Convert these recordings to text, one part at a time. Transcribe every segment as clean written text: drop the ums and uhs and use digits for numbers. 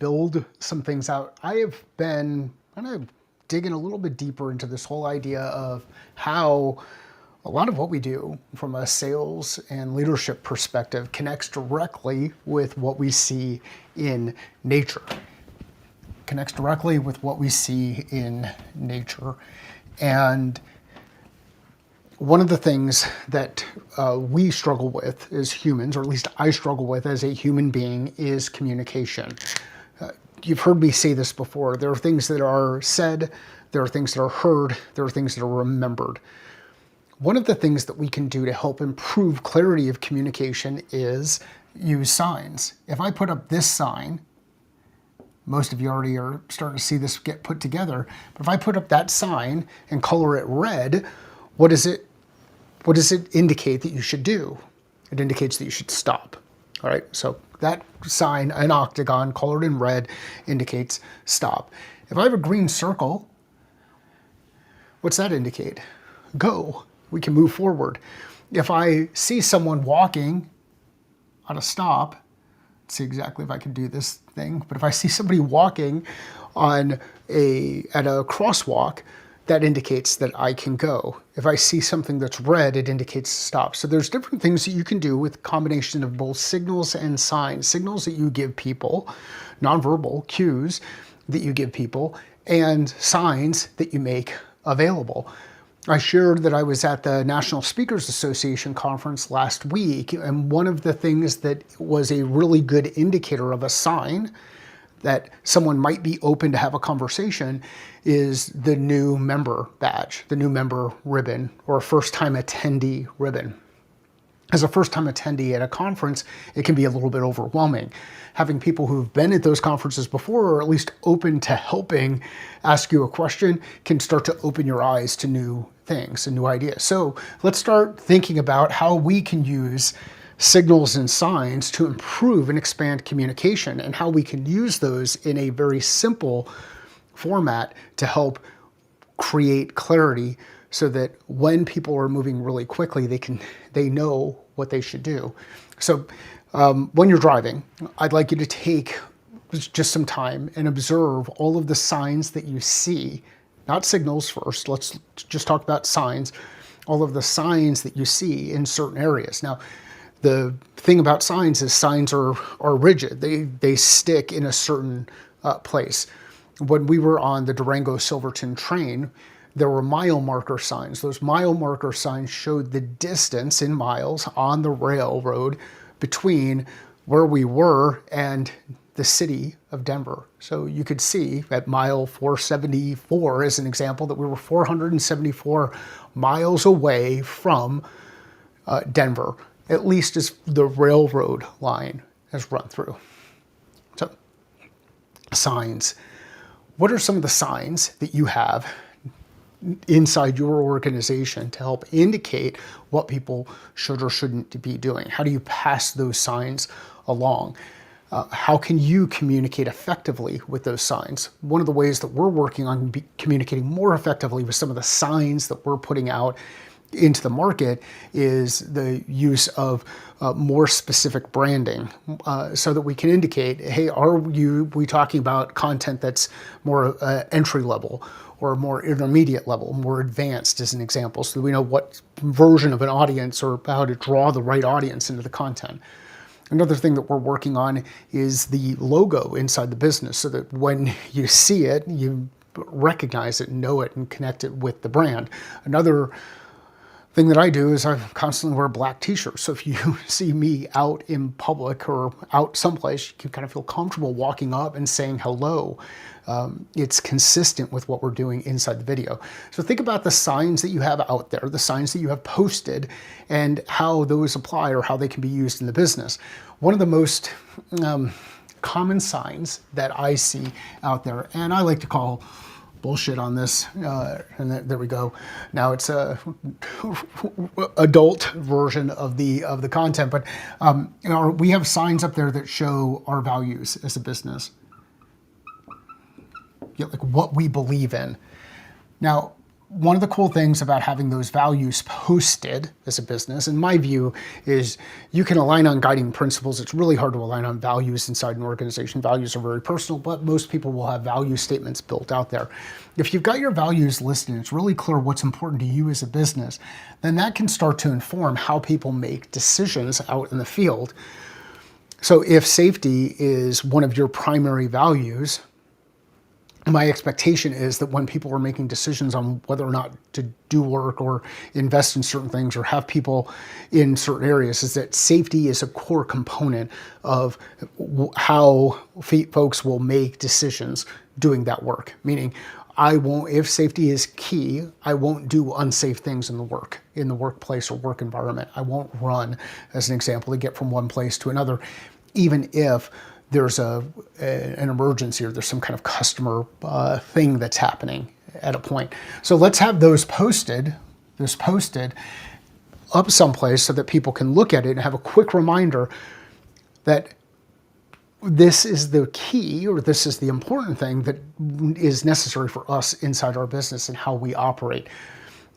build some things out, I have been kind of digging a little bit deeper into this whole idea of how a lot of what we do from a sales and leadership perspective connects directly with what we see in nature. Connects directly with what we see in nature. And one of the things that we struggle with as humans, or at least I struggle with as a human being, is communication. You've heard me say this before. There are things that are said, there are things that are heard, there are things that are remembered. One of the things that we can do to help improve clarity of communication is use signs. If I put up this sign, most of you already are starting to see this get put together, but if I put up that sign and color it red, what does it indicate that you should do? It indicates that you should stop. All right, so that sign, an octagon colored in red, indicates stop. If I have a green circle, what's that indicate? Go. We can move forward. If I see someone walking on a stop, let's see exactly if I can do this thing, but if I see somebody walking at a crosswalk, that indicates that I can go. If I see something that's red, it indicates stop. So there's different things that you can do with a combination of both signals and signs. Signals that you give people, nonverbal cues that you give people, and signs that you make available. I shared that I was at the National Speakers Association conference last week, and one of the things that was a really good indicator of a sign that someone might be open to have a conversation is the new member badge, the new member ribbon, or a first-time attendee ribbon. As a first-time attendee at a conference, it can be a little bit overwhelming. Having people who've been at those conferences before, or at least open to helping ask you a question, can start to open your eyes to new things and new ideas. So let's start thinking about how we can use signals and signs to improve and expand communication, and how we can use those in a very simple format to help create clarity, so that when people are moving really quickly, they know what they should do. So when you're driving, I'd like you to take just some time and observe all of the signs that you see, not signals first. Let's just talk about signs, all of the signs that you see in certain areas. Now, the thing about signs is signs are rigid. They stick in a certain place. When we were on the Durango-Silverton train, there were mile marker signs. Those mile marker signs showed the distance in miles on the railroad between where we were and the city of Denver. So you could see at mile 474, as an example, that we were 474 miles away from Denver, at least as the railroad line has run through. So, signs. What are some of the signs that you have inside your organization to help indicate what people should or shouldn't be doing? How do you pass those signs along? How can you communicate effectively with those signs? One of the ways that we're working on communicating more effectively with some of the signs that we're putting out into the market is the use of more specific branding, so that we can indicate, hey, are we talking about content that's more entry level, or more intermediate level, more advanced, as an example, so that we know what version of an audience, or how to draw the right audience into the content. Another thing that we're working on is the logo inside the business, so that when you see it, you recognize it, know it, and connect it with the brand. Another thing that I do is I constantly wear black t-shirts. So if you see me out in public or out someplace, you can kind of feel comfortable walking up and saying hello. It's consistent with what we're doing inside the video. So think about the signs that you have out there, the signs that you have posted, and how those apply or how they can be used in the business. One of the most common signs that I see out there, and I like to call bullshit on this, and there we go. Now it's a adult version of the content, but we have signs up there that show our values as a business, like what we believe in. Now, one of the cool things about having those values posted as a business, in my view, is you can align on guiding principles. It's really hard to align on values inside an organization. Values are very personal, but most people will have value statements built out there. If you've got your values listed, it's really clear what's important to you as a business, then that can start to inform how people make decisions out in the field. So if safety is one of your primary values, my expectation is that when people are making decisions on whether or not to do work or invest in certain things or have people in certain areas, is that safety is a core component of how folks will make decisions doing that work. Meaning, if safety is key, I won't do unsafe things in the workplace or work environment. I won't run, as an example, to get from one place to another, even if there's an emergency or there's some kind of customer thing that's happening at a point. So let's have those posted up someplace so that people can look at it and have a quick reminder that this is the key, or this is the important thing that is necessary for us inside our business and how we operate.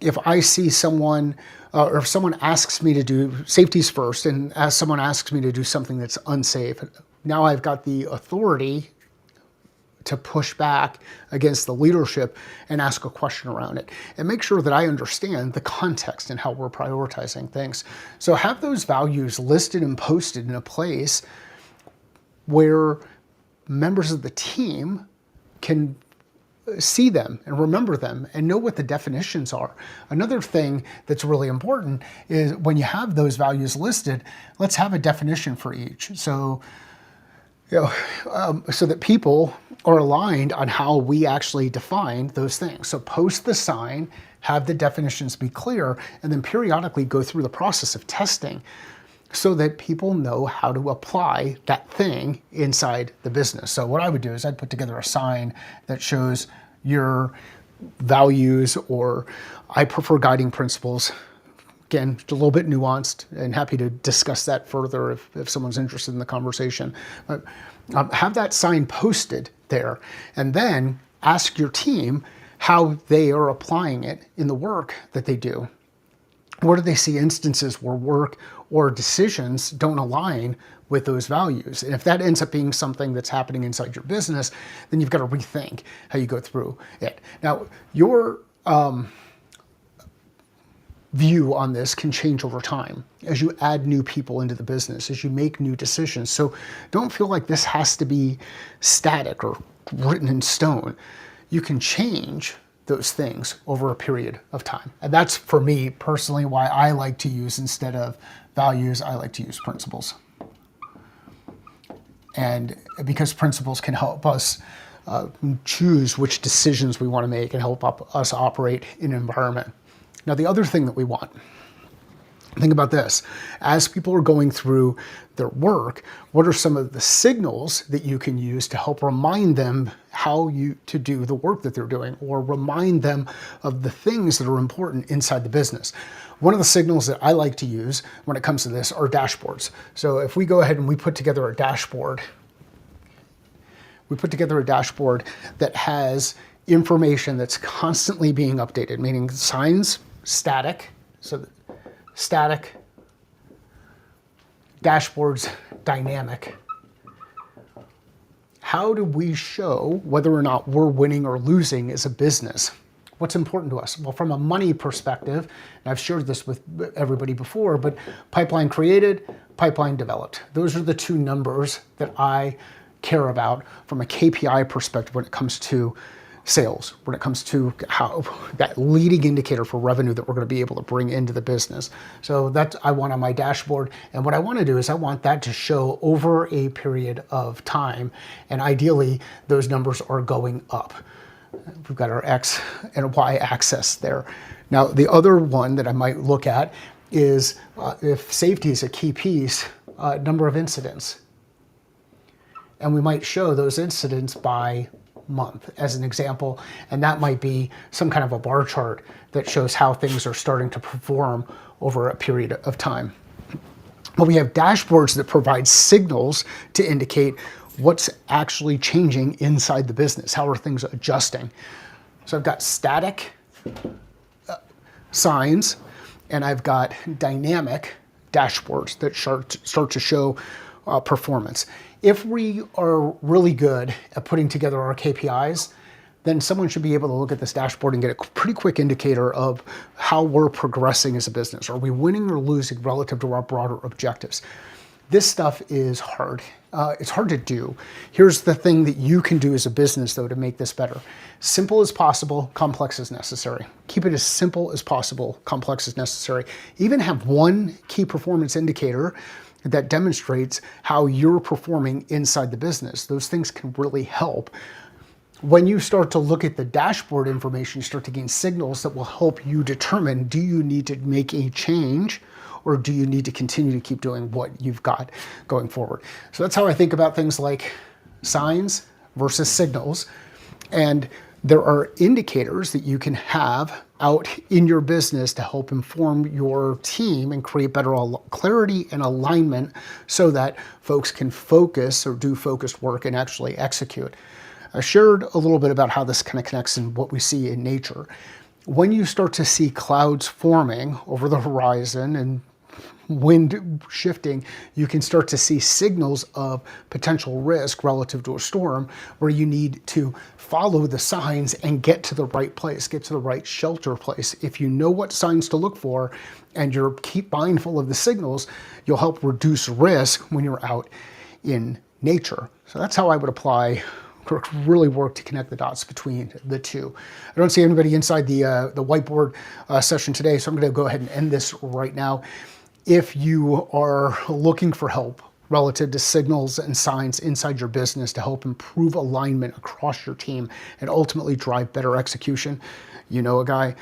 If I see someone, or if someone asks me to do, safety's first, and as someone asks me to do something that's unsafe, now I've got the authority to push back against the leadership and ask a question around it and make sure that I understand the context and how we're prioritizing things. So have those values listed and posted in a place where members of the team can see them and remember them and know what the definitions are. Another thing that's really important is when you have those values listed, let's have a definition for each. So, so that people are aligned on how we actually define those things. So post the sign, have the definitions be clear, and then periodically go through the process of testing so that people know how to apply that thing inside the business. So what I would do is I'd put together a sign that shows your values, or I prefer guiding principles. Again, a little bit nuanced, and happy to discuss that further if someone's interested in the conversation. But have that sign posted there, and then ask your team how they are applying it in the work that they do. Where do they see instances where work or decisions don't align with those values? And if that ends up being something that's happening inside your business, then you've got to rethink how you go through it. Now, your view on this can change over time as you add new people into the business, as you make new decisions. So don't feel like this has to be static or written in stone. You can change those things over a period of time. And that's, for me personally, why I like to use, instead of values, I like to use principles. And because principles can help us choose which decisions we want to make and help us operate in an environment. Now, the other thing that we want, think about this. As people are going through their work, what are some of the signals that you can use to help remind them how to do the work that they're doing, or remind them of the things that are important inside the business? One of the signals that I like to use when it comes to this are dashboards. So if we go ahead and we put together a dashboard, that has information that's constantly being updated, meaning signs, static, so static, dashboards, dynamic. How do we show whether or not we're winning or losing as a business? What's important to us? Well, from a money perspective, and I've shared this with everybody before, but pipeline created, pipeline developed. Those are the two numbers that I care about from a KPI perspective when it comes to sales, when it comes to how that leading indicator for revenue that we're going to be able to bring into the business. So that I want on my dashboard. And what I want to do is I want that to show over a period of time. And ideally, those numbers are going up. We've got our X and Y axis there. Now, the other one that I might look at is if safety is a key piece, number of incidents. And we might show those incidents by month as an example, and that might be some kind of a bar chart that shows how things are starting to perform over a period of time. But we have dashboards that provide signals to indicate what's actually changing inside the business. How are things adjusting? So I've got static signs, and I've got dynamic dashboards that start to show performance. If we are really good at putting together our KPIs, then someone should be able to look at this dashboard and get a pretty quick indicator of how we're progressing as a business. Are we winning or losing relative to our broader objectives? This stuff is hard. It's hard to do. Here's the thing that you can do as a business, though, to make this better. Simple as possible, complex as necessary. Keep it as simple as possible, complex as necessary. Even have one key performance indicator that demonstrates how you're performing inside the business. Those things can really help. When you start to look at the dashboard information, you start to gain signals that will help you determine, do you need to make a change, or do you need to continue to keep doing what you've got going forward? So that's how I think about things like signs versus signals. And there are indicators that you can have out in your business to help inform your team and create better clarity and alignment so that folks can focus or do focused work and actually execute. I shared a little bit about how this kind of connects in what we see in nature. When you start to see clouds forming over the horizon and wind shifting, you can start to see signals of potential risk relative to a storm, where you need to follow the signs and get to the right place, get to the right shelter place. If you know what signs to look for and you're keep mindful of the signals, you'll help reduce risk when you're out in nature. So that's how I would really work to connect the dots between the two. I don't see anybody inside the whiteboard session today, so I'm going to go ahead and end this right now. If you are looking for help relative to signals and signs inside your business to help improve alignment across your team and ultimately drive better execution, you know a guy.